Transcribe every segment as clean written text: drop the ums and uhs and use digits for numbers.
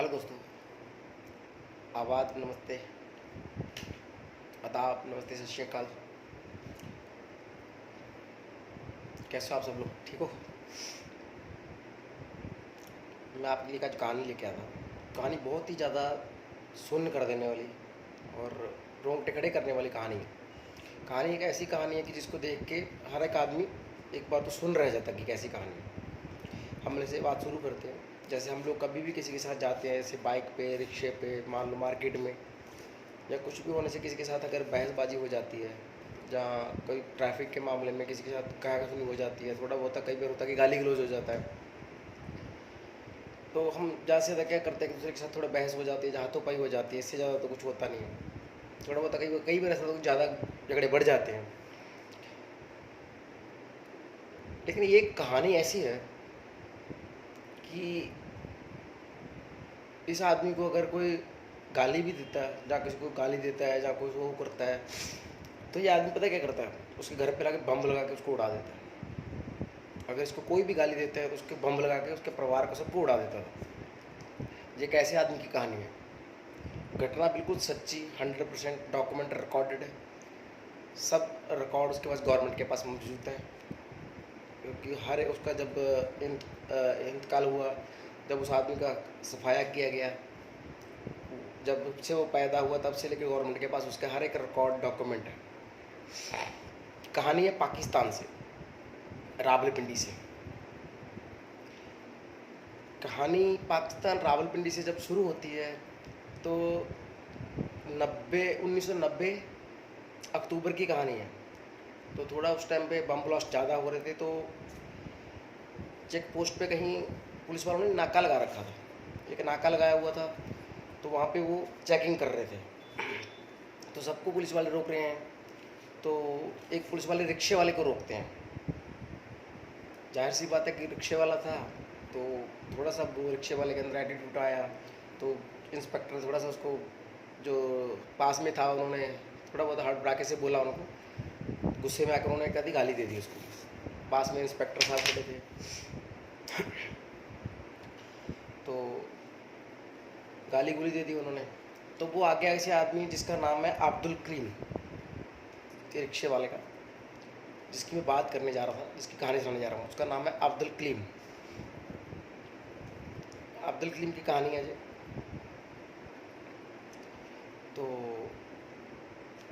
Hello दोस्तों। आवाज़ नमस्ते, आदाब, नमस्ते, सत श्री अकाल। कैसे हो आप सब लोग? ठीक हो? मैं आपके लिए आज कहानी लेके आया था। कहानी बहुत ही ज़्यादा शून्य कर देने वाली और रोंगटे खड़े करने वाली कहानी है। कहानी एक ऐसी कहानी है कि जिसको देख के हर एक आदमी एक बार तो सुन रह जाता कि कैसी कहानी है। हम ऐसे बात शुरू करते हैं। जैसे हम लोग कभी भी किसी के साथ जाते हैं, जैसे बाइक पे, रिक्शे पे, मान लो मार्केट में, या कुछ भी होने से किसी के साथ अगर बहसबाजी हो जाती है, जहाँ कोई ट्रैफिक के मामले में किसी के साथ कहासुनी हो जाती है, थोड़ा बहुत कई बार होता है कि गाली गलौज हो जाता है, तो हम ज़्यादा से ज़्यादा क्या करते हैं कि दूसरे के साथ थोड़ा बहस हो जाती है, हाथों-पाई हो जाती है। इससे ज़्यादा तो कुछ होता नहीं है। थोड़ा बहुत कई बार ऐसा होता है कि ज़्यादा झगड़े बढ़ जाते हैं। लेकिन ये कहानी ऐसी है कि इस आदमी को अगर कोई गाली भी देता है, जहाँ किसी को गाली देता है, जहाँ कोई वो करता है, तो ये आदमी पता है क्या करता है? उसके घर पे लाके बम लगा के उसको उड़ा देता है। अगर इसको कोई भी गाली देता है तो उसके बम लगा के उसके परिवार को सबको उड़ा देता था। ये एक ऐसे आदमी की कहानी है। घटना बिल्कुल सच्ची, 100% डॉक्यूमेंट रिकॉर्डेड है। सब रिकॉर्ड उसके पास गवर्नमेंट के पास मौजूद है, क्योंकि हर उसका जब इंतकाल हुआ, जब उस आदमी का सफाया किया गया, जब से वो पैदा हुआ तब से लेकर गवर्नमेंट के पास उसका हर एक रिकॉर्ड डॉक्यूमेंट है। कहानी है पाकिस्तान से, रावलपिंडी से। कहानी पाकिस्तान रावलपिंडी से जब शुरू होती है तो 1990 अक्टूबर की कहानी है। तो थोड़ा उस टाइम पे बम ब्लास्ट ज़्यादा हो रहे थे, तो चेक पोस्ट पे कहीं पुलिस वालों ने नाका लगा रखा था। एक नाका लगाया हुआ था, तो वहाँ पे वो चेकिंग कर रहे थे। तो सबको पुलिस वाले रोक रहे हैं, तो एक पुलिस वाले रिक्शे वाले को रोकते हैं। जाहिर सी बात है कि रिक्शे वाला था, तो थोड़ा सा वो रिक्शे वाले के अंदर एटीट्यूड आया। तो इंस्पेक्टर थोड़ा सा उसको, जो पास में था, उन्होंने थोड़ा बहुत हाथ बढ़ा के से बोला उनको। गुस्से में आकर उन्होंने कभी गाली दे दी उसको। पास में इंस्पेक्टर साहब खड़े थे, तो गाली गुली दे दी उन्होंने। तो वो आगे ऐसे आदमी जिसका नाम है अब्दुल करीम, रिक्शे वाले का, जिसकी मैं बात करने जा रहा था, जिसकी कहानी सुनाने जा रहा हूँ, उसका नाम है अब्दुल कलीम। अब्दुल कलीम की कहानी है जी। तो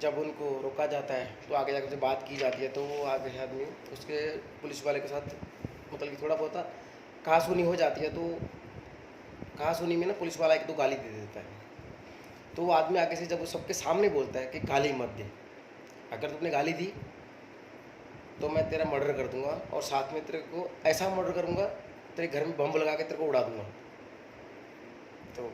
जब उनको रोका जाता है तो आगे जाकर से बात की जाती है, तो वो आगे आदमी उसके पुलिस वाले के साथ मतलब कि थोड़ा बहुत कहासुनी हो जाती है। तो कहासुनी में ना पुलिस वाला एक दो गाली दे देता है। तो वो आदमी आगे से जब वो सबके सामने बोलता है कि गाली मत दे, अगर तुमने गाली दी तो मैं तेरा मर्डर कर दूंगा, और साथ में तेरे को ऐसा मर्डर करूंगा, तेरे घर में बम लगा के तेरे को उड़ा दूंगा। तो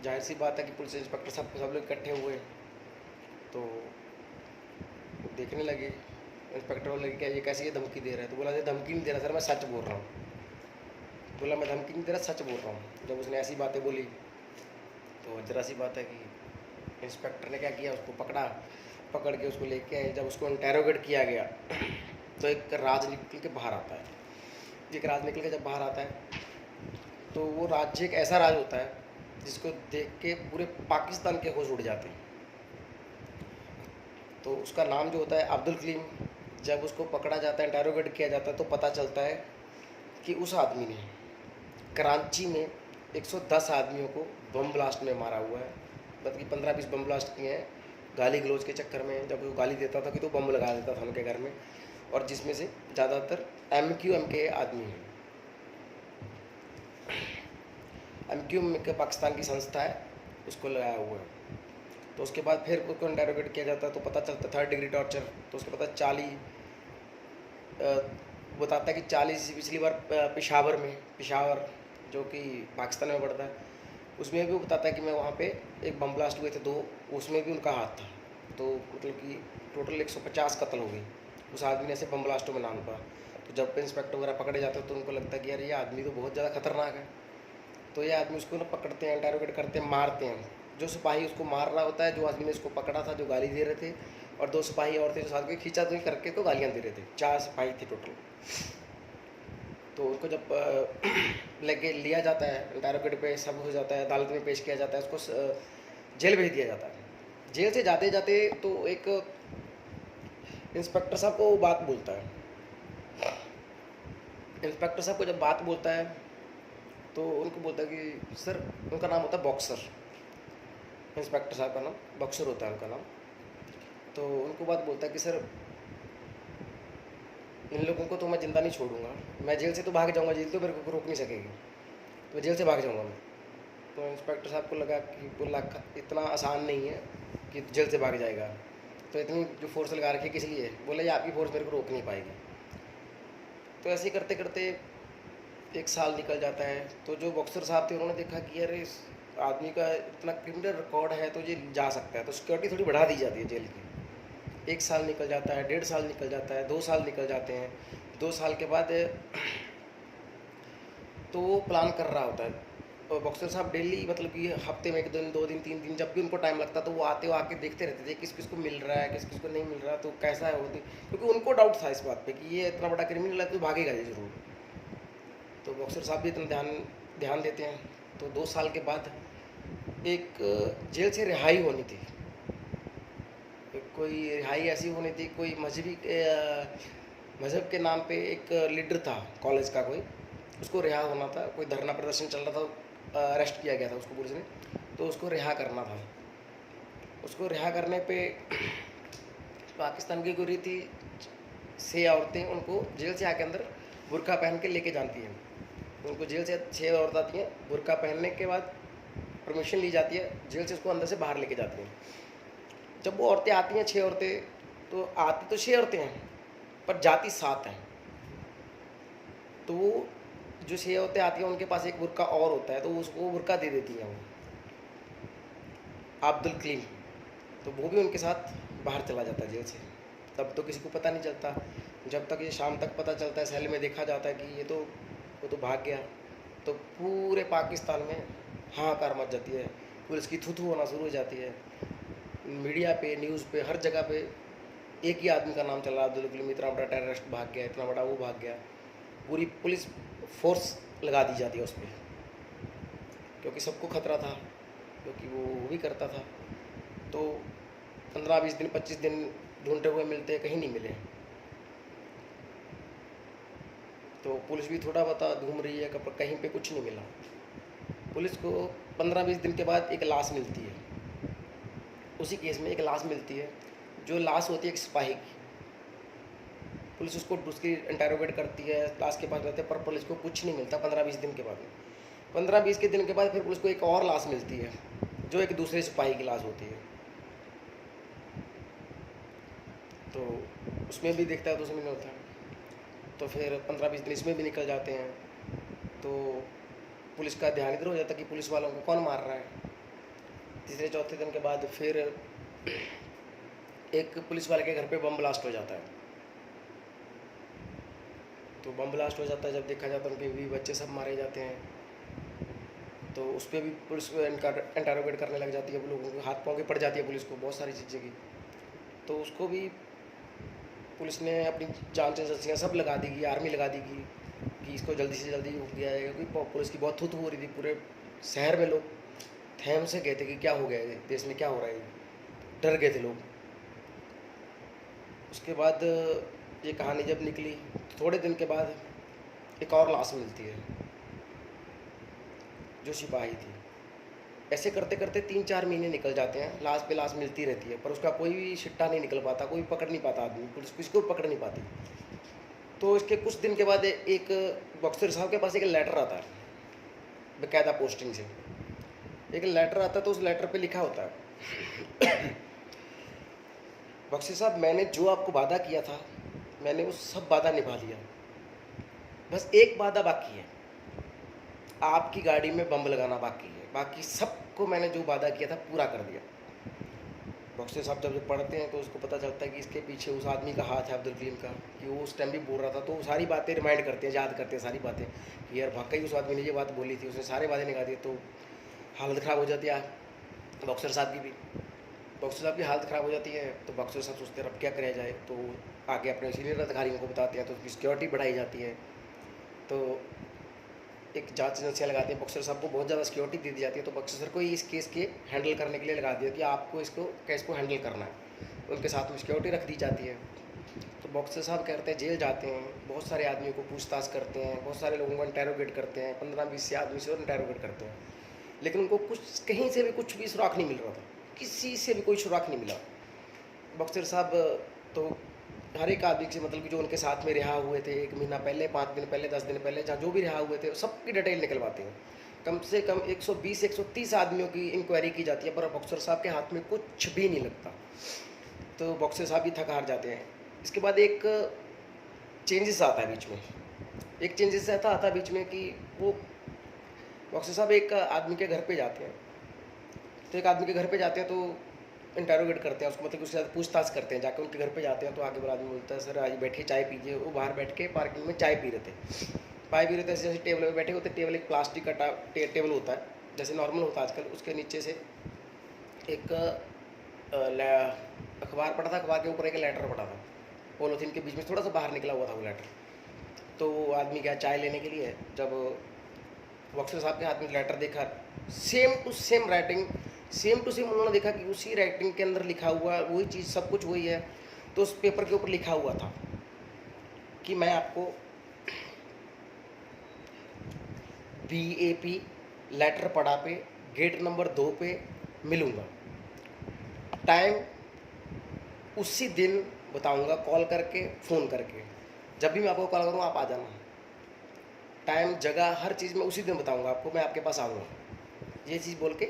जाहिर सी बात है कि पुलिस इंस्पेक्टर सब लोग इकट्ठे हुए, तो देखने लगे। इंस्पेक्टर बोले क्या ये कैसी ये धमकी दे रहा है? तो बोला धमकी नहीं दे रहा सर, मैं सच बोल रहा हूँ। बोला मैं धमकी नहीं दे रहा, सच बोल रहा हूँ। जब उसने ऐसी बातें बोली तो ज़रा सी बात है कि इंस्पेक्टर ने क्या किया, उसको पकड़ के उसको लेके आए। जब उसको इंटेरोगेट किया गया तो एक राज निकल के बाहर आता है। एक राज निकल के जब बाहर आता है तो वो राज्य एक ऐसा राज होता है जिसको देख के पूरे पाकिस्तान के होश उड़ जाते हैं। तो उसका नाम जो होता है अब्दुल कलीम। जब उसको पकड़ा जाता है, इंटेरोगेट किया जाता है, तो पता चलता है कि उस आदमी ने कराची में 110 आदमियों को बम ब्लास्ट में मारा हुआ है। मतलब कि 15-20 बम ब्लास्ट किए हैं गाली गलौज के चक्कर में। जब वो गाली देता था कि तो बम लगा देता था उनके घर में, और जिसमें से ज़्यादातर MQM के आदमी हैं। MQM के पाकिस्तान की संस्था है, उसको लगाया हुआ है। तो उसके बाद फिर उसको इंटेरोगेट किया जाता है, तो पता चलता 3rd डिग्री टॉर्चर। तो उसको पता 40 बताता है कि 40 पिछली बार पेशावर जो कि पाकिस्तान में पड़ता है, उसमें भी वो बताता है कि मैं वहाँ पे एक बम ब्लास्ट हुए थे 2, उसमें भी उनका हाथ था। तो मतलब कि टोटल 150 कत्ल हो गई उस आदमी ने ऐसे बम ब्लास्टों में नाम पा। तो जब इंस्पेक्टर वगैरह पकड़े जाते हैं तो उनको लगता है कि यार ये आदमी तो बहुत ज़्यादा खतरनाक है। तो ये आदमी उसको ना पकड़ते हैं, इंटेरोगेट करते हैं, मारते हैं। जो सिपाही उसको मार रहा होता है, जो आदमी ने इसको पकड़ा था, जो गाली दे रहे थे, और 2 सिपाही और थे जो साथ में खींचा करके तो गालियाँ दे रहे थे। 4 सिपाही थे टोटल। तो उनको जब लेके लिया जाता है, इंटरोगेट पे सब हो जाता है, अदालत में पेश किया जाता है, उसको जेल भेज दिया जाता है। जेल से जाते जाते तो एक इंस्पेक्टर साहब को बात बोलता है। इंस्पेक्टर साहब को जब बात बोलता है तो उनको बोलता है कि सर, उनका नाम होता है बॉक्सर, इंस्पेक्टर साहब का नाम बॉक्सर होता है उनका नाम। तो उनको बात बोलता है कि सर, इन लोगों को तो मैं ज़िंदा नहीं छोड़ूंगा, मैं जेल से तो भाग जाऊंगा, जेल तो मेरे को रोक नहीं सकेगी, तो जेल से भाग जाऊंगा मैं। तो इंस्पेक्टर साहब को लगा कि बोला इतना आसान नहीं है कि जेल से भाग जाएगा, तो इतनी जो फोर्स लगा रखी है किस लिए? बोला ये आपकी फोर्स मेरे को रोक नहीं पाएगी। तो ऐसे करते करते 1 साल निकल जाता है। तो जो बॉक्सर साहब थे उन्होंने देखा कि अरे इस आदमी का इतना क्रिमिनल रिकॉर्ड है तो ये जा सकता है, तो सिक्योरिटी थोड़ी बढ़ा दी जाती है जेल की। 1 साल निकल जाता है, 1.5 साल निकल जाता है, 2 साल निकल जाते हैं। 2 साल के बाद तो वो प्लान कर रहा होता है, और बॉक्सर साहब डेली मतलब कि हफ्ते में 1 दिन 2 दिन 3 दिन जब भी उनको टाइम लगता तो वो आके देखते रहते थे किस किस को मिल रहा है, किस किस को नहीं मिल रहा, तो कैसा है वो, क्योंकि उनको डाउट था इस बात पे कि ये इतना बड़ा क्रिमिनल है तो भागेगा ये जरूर। तो बॉक्सर साहब भी इतना ध्यान देते हैं। तो 2 साल के बाद एक जेल से रिहाई होनी थी, कोई रिहाई ऐसी होनी थी, कोई मज़हब के नाम पे एक लीडर था कॉलेज का कोई, उसको रिहा होना था। कोई धरना प्रदर्शन चल रहा था, अरेस्ट किया गया था उसको पुलिस ने, तो उसको रिहा करना था। उसको रिहा करने पे पाकिस्तान की कोई रीति से औरतें उनको जेल से आके अंदर बुर्का पहन के लेके जाती हैं। उनको जेल से 6 औरतें आती हैं, बुर्का पहनने के बाद परमिशन ली जाती है, जेल से उसको अंदर से बाहर लेके जाती हैं। जब वो औरतें आती हैं 6 औरतें, तो आती तो 6 औरतें हैं पर जाती 7 हैं। तो वो जो 6 औरतें आती हैं उनके पास एक बुर्का और होता है, तो उसको बुर्का दे देती हैं वो अब्दुल कलीम। तो वो भी उनके साथ बाहर चला जाता है जेल से। तब तो किसी को पता नहीं चलता, जब तक ये शाम तक पता चलता है, सेल में देखा जाता है कि वो तो भाग गया। तो पूरे पाकिस्तान में हाहाकार मच जाती है, पुलिस की थू होना शुरू हो जाती है। मीडिया पे, न्यूज़ पे, हर जगह पे एक ही आदमी का नाम चल रहा है, अब्दुल कलीम इतना बड़ा टेररिस्ट भाग गया, इतना बड़ा वो भाग गया। पूरी पुलिस फोर्स लगा दी जाती है उस पर, क्योंकि सबको खतरा था, क्योंकि वो भी करता था। तो 15-20 दिन 25 दिन ढूंढते हुए मिलते, कहीं नहीं मिले। तो पुलिस भी थोड़ा बता घूम रही है, कहीं पे कुछ नहीं मिला। पुलिस को 15-20 दिन के बाद एक लाश मिलती है, उसी केस में एक लाश मिलती है। जो लाश होती है एक सिपाही की। पुलिस उसकी इंटरोगेट करती है, लाश के पास रहते हैं, पर पुलिस को कुछ नहीं मिलता 15-20 दिन के बाद। 15-20 के दिन के बाद फिर पुलिस को एक और लाश मिलती है, जो एक दूसरे सिपाही की लाश होती है। तो उसमें भी देखता है तो उसमें नहीं होता है। तो फिर 15-20 दिन इसमें भी निकल जाते हैं। तो पुलिस का ध्यान इधर हो जाता है कि पुलिस वालों को कौन मार रहा है। तीसरे चौथे दिन के बाद फिर एक पुलिस वाले के घर पे बम ब्लास्ट हो जाता है। तो बम ब्लास्ट हो जाता है, जब देखा जाता है उनके भी बच्चे सब मारे जाते हैं। तो उस पर भी पुलिस इंटरोगेट करने लग जाती है, वो लोगों को हाथ पाँव की पड़ जाती है पुलिस को बहुत सारी चीज़ें की। तो उसको भी पुलिस ने अपनी जांच एजेंसियाँ सब लगा देगी, आर्मी लगा देगी कि इसको जल्दी से जल्दी हो गया है, क्योंकि पुलिस की बहुत थू हो रही थी। पूरे शहर में लोग थैम से गए थे कि क्या हो गया है, देश में क्या हो रहा है, डर गए थे लोग। उसके बाद ये कहानी जब निकली, थोड़े दिन के बाद एक और लाश मिलती है, जो सिपाही थी। ऐसे करते करते 3-4 महीने निकल जाते हैं, लाश पे लाश मिलती रहती है, पर उसका कोई भी शिट्टा नहीं निकल पाता, कोई पकड़ नहीं पाता आदमी, पुलिस किसको पकड़ नहीं पाती। तो इसके कुछ दिन के बाद एक बॉक्सर साहब के पास एक लेटर आता है, बेकायदा पोस्टिंग से एक लेटर आता है। तो उस लेटर पे लिखा होता है, बॉक्सर साहब, मैंने जो आपको वादा किया था, मैंने वो सब वादा निभा लिया, बस एक वादा बाकी है, आपकी गाड़ी में बम लगाना बाकी है, बाकी सबको मैंने जो वादा किया था पूरा कर दिया। बॉक्सर साहब जब पढ़ते हैं तो उसको पता चलता है कि इसके पीछे उस आदमी का हाथ है, अब्दुल कलीम का, कि वो उस टाइम भी बोल रहा था। तो वो सारी बातें रिमाइंड करते हैं, याद करते हैं सारी बातें कि यार वाकई उस आदमी ने ये बात बोली थी, उसने सारे वादे निकाल दिए। तो हालत ख़राब हो जाती है बॉक्सर साहब की भी। बॉक्सर साहब की हालत ख़राब हो जाती है, तो बॉक्सर साहब सोचते हैं अब क्या कराया जाए। तो आगे अपने सीनियर अधिकारियों को बताते हैं, तो उसकी सिक्योरिटी बढ़ाई जाती है। तो एक जांच एजेंसियाँ लगाती हैं, बॉक्सर साहब को बहुत ज़्यादा सिक्योरिटी दे दी जाती है, तो बॉक्सर सर को ही इस केस के हैंडल करने के लिए लगा दिया कि आपको इसको केस को हैंडल करना है, उनके साथ में सिक्योरिटी रख दी जाती है। तो बॉक्सर साहब कहते हैं जेल जाते हैं, बहुत सारे आदमियों को पूछताछ करते हैं, बहुत सारे लोगों को इंटेरोगेट करते हैं, 15-20 से आदमी से और इंटेरोगेट करते हैं, लेकिन उनको कुछ कहीं से भी कुछ भी सुराग नहीं मिल रहा था, किसी से भी कोई सुराग नहीं मिला। बॉक्सर साहब तो हर एक आदमी से मतलब कि जो उनके साथ में रिहा हुए थे 1 महीना पहले, 5 दिन पहले, 10 दिन पहले, जहाँ जो भी रिहा हुए थे सबकी डिटेल निकलवाते हैं। कम से कम 120-130 आदमियों की इंक्वायरी की जाती है, पर बॉक्सर साहब के हाथ में कुछ भी नहीं लगता। तो बॉक्सर साहब भी थक हार जाते हैं। इसके बाद एक चेंजेस आता है बीच में, एक चेंजेस आता है बीच में कि वो बॉक्सर साहब एक आदमी के घर पे जाते हैं। तो एक आदमी के घर पे जाते हैं तो इंटेरोगेट करते हैं उसको, मतलब उसके साथ पूछताछ करते हैं। जाकर उनके घर पे जाते हैं तो आगे वाला आदमी बोलता है सर आज बैठिए चाय पीजिए। वो बाहर बैठ के पार्किंग में चाय पी रहे थे, ऐसे जैसे टेबल पे बैठे होते, टेबल एक प्लास्टिक का टेबल होता है जैसे नॉर्मल होता है आजकल, उसके नीचे से एक अखबार पड़ा था, अखबार के ऊपर एक लेटर पड़ा था, पॉलीथीन के बीच में थोड़ा सा बाहर निकला हुआ था वो लेटर। तो वो आदमी गया चाय लेने के लिए, जब बॉक्सर साहब के हाथ में लेटर देखा, same to same writing, same to same उन्होंने देखा कि उसी राइटिंग के अंदर लिखा हुआ वही चीज़, सब कुछ वही है। तो उस पेपर के ऊपर लिखा हुआ था कि मैं आपको BAP लेटर पड़ा पे गेट नंबर 2 पे मिलूँगा, टाइम उसी दिन बताऊँगा, कॉल करके फ़ोन करके, जब भी मैं आपको कॉल करूँ आप आ जाना, टाइम जगह हर चीज़ मैं उसी दिन बताऊँगा आपको, मैं आपके पास आऊँगा। ये चीज़ बोल के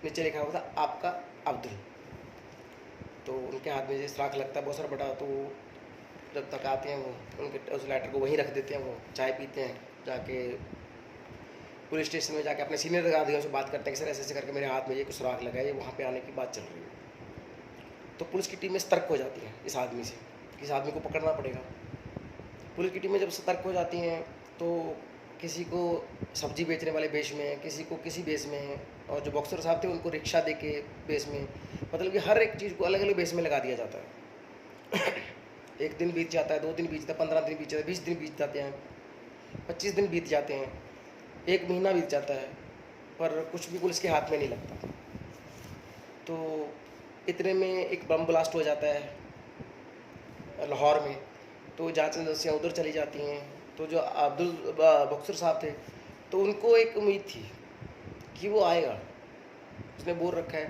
नीचे लिखा हुआ था आपका अब्दुल। तो उनके हाथ में जैसे राख लगता है बहुत सारा बड़ा, तो जब तक आते हैं वो उनके उस लेटर को वहीं रख देते हैं, वो चाय पीते हैं, जाके पुलिस स्टेशन में जाके अपने सीनियर अधिकारियों से बात करते हैं कि सर ऐसे ऐसे करके मेरे हाथ में ये कुछ सुराग लगा है, ये वहाँ पे आने की बात चल रही है। तो पुलिस की टीम में सतर्क हो जाती है इस आदमी से, इस आदमी को पकड़ना पड़ेगा। पुलिस की टीम में जब सतर्क हो जाती हैं तो किसी को सब्जी बेचने वाले बेच में, किसी को किसी बेच में है, और जो बॉक्सर साहब थे उनको रिक्शा दे के बेच में, मतलब कि हर एक चीज़ को अलग अलग बेच में लगा दिया जाता है। 1 दिन बीत जाता है, 2 दिन बीत जाता है, 15 दिन बीत जाता है, 20 दिन बीत जाते हैं, 25 दिन बीत जाते हैं, 1 महीना बीत जाता है, पर कुछ भी पुलिस के हाथ में नहीं लगता। तो इतने में एक बम ब्लास्ट हो जाता है लाहौर में, तो जांच एजेंसियाँ उधर चली जाती हैं। तो जो अब्दुल बॉक्सर साहब थे तो उनको एक उम्मीद थी कि वो आएगा, उसने बोल रखा है।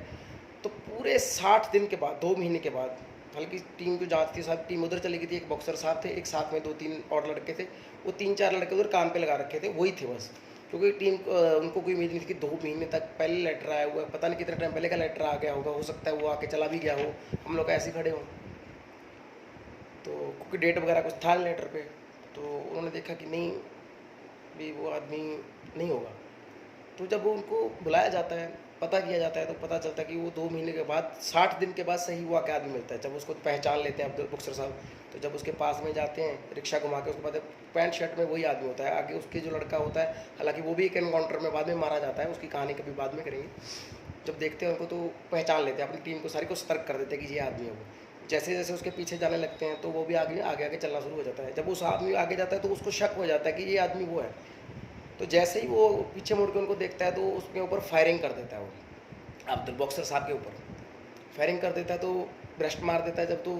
तो पूरे 60 दिन के बाद, 2 महीने के बाद, हालांकि टीम जो जांच थी साहब टीम उधर चली गई थी, एक बॉक्सर साहब थे, एक साथ में 2-3 और लड़के थे, वो 3-4 लड़के उधर काम पे लगा रखे थे, वही थे बस। क्योंकि टीम उनको कोई उम्मीद नहीं थी कि 2 महीने तक पहले लेटर आया हुआ है, पता नहीं कितने टाइम पहले का लेटर आ गया होगा, हो सकता है वो आके चला भी गया हो, हम लोग ऐसे खड़े हों। तो क्योंकि डेट वगैरह कुछ था लेटर पे, तो उन्होंने देखा कि नहीं भी वो आदमी नहीं होगा। तो जब उनको बुलाया जाता है, पता किया जाता है, तो पता चलता है कि वो 2 महीने के बाद, 60 दिन के बाद सही हुआ क्या आदमी मिलता है। जब उसको पहचान लेते हैं अब्दुल बॉक्सर साहब, तो जब उसके पास में जाते हैं रिक्शा घुमा के, उसके बाद पैंट शर्ट में वही आदमी होता है, आगे उसके जो लड़का होता है, हालांकि वो भी एक एनकाउंटर में बाद में मारा जाता है, उसकी कहानी कभी बाद में करेंगे। जब देखते हैं उनको तो पहचान लेते हैं, अपनी टीम को सारी को सतर्क कर देते हैं कि ये आदमी है वो। जैसे जैसे उसके पीछे जाने लगते हैं तो वो भी आगे आगे आगे चलना शुरू हो जाता है। जब उस आदमी आगे जाता है तो उसको शक हो जाता है कि ये आदमी वो है। तो जैसे ही वो पीछे मुड़ के उनको देखता है तो उसके ऊपर फायरिंग कर देता है, वो अब्दुल बॉक्सर साहब के ऊपर फायरिंग कर देता है, तो ब्रेस्ट मार देता है। जब तो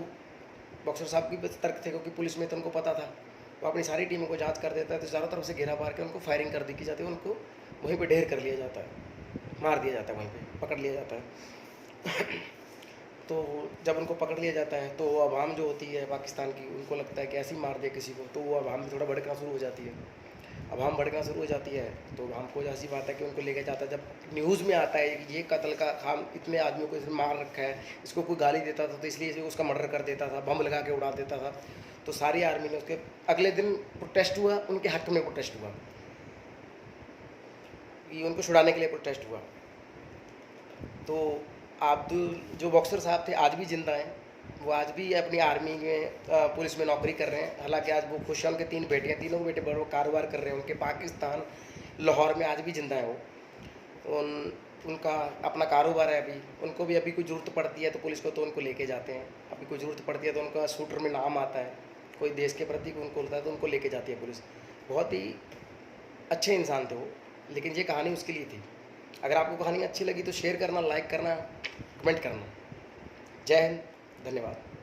बॉक्सर साहब की सतर्क थे क्योंकि पुलिस में तो उनको पता था, वो अपनी सारी टीमों को जांच कर देता है, तो चारों तरफ से घेरा मार के उनको फायरिंग कर दी जाती है, उनको वहीं पर ढेर कर लिया जाता है, मार दिया जाता है, वहीं पर पकड़ लिया जाता है। तो जब उनको पकड़ लिया जाता है तो अवाम जो होती है पाकिस्तान की, उनको लगता है कि ऐसे ही मार दे किसी को, तो वो अवाम भी थोड़ा भड़कना शुरू हो जाती है। अवाम भड़कना शुरू हो जाती है तो अवाम को ऐसी बात है कि उनको लेके जाता है। जब न्यूज़ में आता है कि ये कत्ल का काम, इतने आदमियों को इसने मार रखा है, इसको कोई गाली देता था तो इसलिए उसका मर्डर कर देता था, बम लगा के उड़ा देता था, तो सारी आर्मी ने उसके अगले दिन प्रोटेस्ट हुआ, उनके हक में प्रोटेस्ट हुआ, ये उनको छुड़ाने के लिए प्रोटेस्ट हुआ। तो अब्दुल जो बॉक्सर साहब थे आज भी जिंदा हैं, वो आज भी अपनी आर्मी में पुलिस में नौकरी कर रहे हैं। हालांकि आज वो खुश हैं, उनके 3 बेटे हैं, तीनों बेटे बड़े कारोबार कर रहे हैं उनके, पाकिस्तान लाहौर में आज भी जिंदा है वो। उनका अपना कारोबार है। अभी उनको भी अभी कोई ज़रूरत पड़ती है तो पुलिस को तो उनको लेके जाते हैं, अभी कोई ज़रूरत पड़ती है तो उनका शूटर में नाम आता है, कोई देश के प्रति उनको होता है तो उनको लेके जाती है पुलिस। बहुत ही अच्छे इंसान थे वो, लेकिन ये कहानी उसके लिए थी। अगर आपको कहानी अच्छी लगी तो शेयर करना, लाइक करना, कमेंट करना। जय हिंद, धन्यवाद।